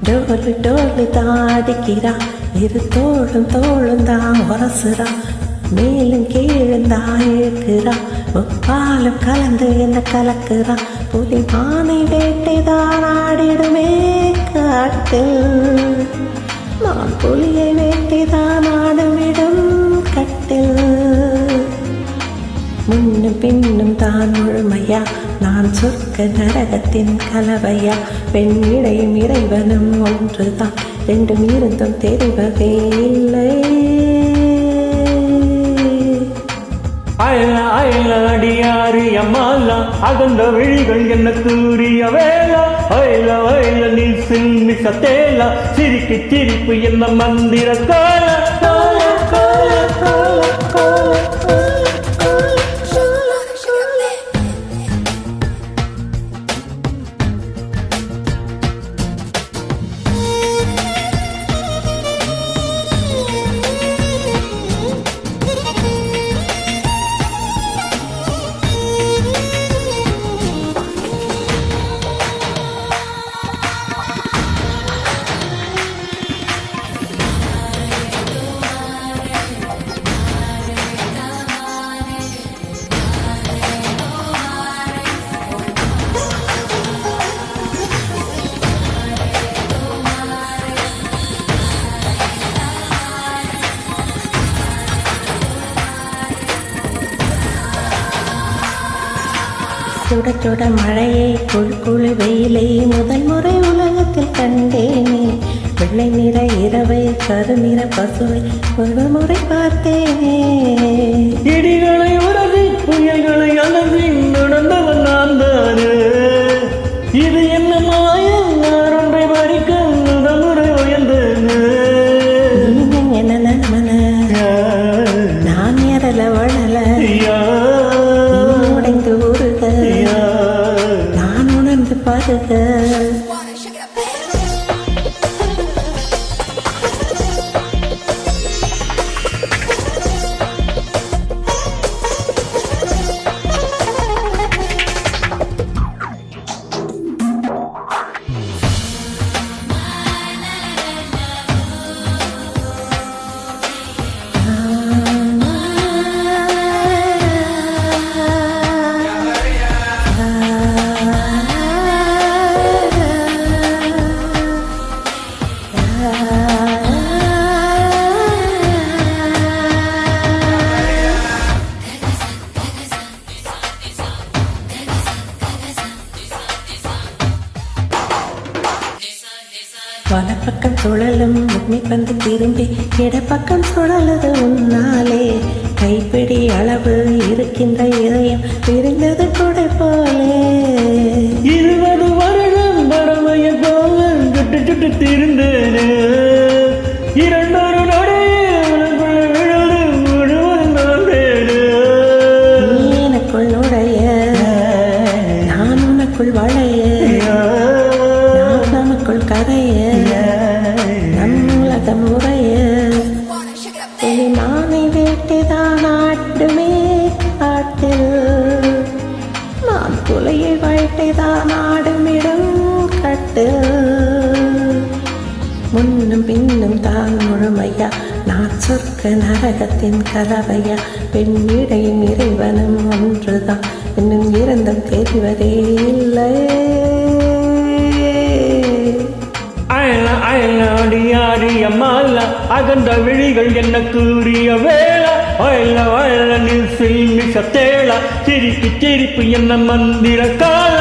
டோலு டோலு தாடிக்கிறா இரு தோளும் தோளும் தான் உரசுறா மேலும் கீழும் தான் இழுக்கிறா முப்பாலும் கலந்து என்ன கலக்குறா புலி மானை வேட்டைதான் ஆடிடுமே காட்டில் நான் புலியை வேட்டைதான் ஆடுமிடும் கட்டில் முன்னும் பின்னும் தான் முழுமையா நான் சொர்க்க நரகத்தின் கலவையா பெண் இடையும் இறைவனும் ஒன்றுதான் ரெண்டும் இருந்தும் தெரிவதே இல்லை அயல அயல அடியாறு எம்மாலா அகந்த விழிகள் என்ன கூறிய வேளா அயல அயல நீ சில்மி சத்தேலா சிரிக்கு சிரிப்பு என்ன மந்திர கால கால கால கால கால சுட சுட மழையை குழு குழு வெயிலை முதல் முறை உலகத்தில் கண்டேனே வெள்ளை நிற இரவை கருநிற பசுவை ஒரு முறை பார்த்தேனே இடிகளை உரசி புயல்களை அலசி நடந்தவன் நான் தானே இது என்ன மாயம் நான் ஒன்றை படிக்க முதல் முறை உயர்ந்தேனே என்ன நலமன நான் எறல வளல உடைந்து ஊருக நான் உணர்ந்து பாருக வலப்பக்கம் சுழலும் உண்மை பந்து திரும்பி இடப்பக்கம் சுழலது உன்னாலே கைப்பிடி அளவு இருக்கின்ற இதயம் விரிந்தது கொடை போலே 20 வருடம் பறவைய போல சுட்டு சுட்டு திருந்தேனே இரண்டொரு நடையுக்குள் விழுது முழுவதும் நோண்டேனே நீ எனக்குள் நுழைய நான் உனக்குள் வளைய நான் நமக்குள் கரைய நம் உலகம் உரைய புலி மானை வேட்டைதான் ஆட்டுமே காட்டில் நான் புலியை வேட்டைதான் ஆடுமிடும் கட்டில் முன்னும் பின்னும் தான் முழுமையா நான் சொர்க்க நரகத்தின் கலவையா பெண் இடையும் இறைவனும் ஒன்றுதான் இன்னும் இருந்தும் தெரிவதே இல்லை அயல அயல அடியாடி அம்மாலா அகந்த விழிகள் என்ன கூறிய வேளா அயல அயல நீ சில்மி சத்தேலா சிரிப்பு சிரிப்பு என்ன மந்திர கால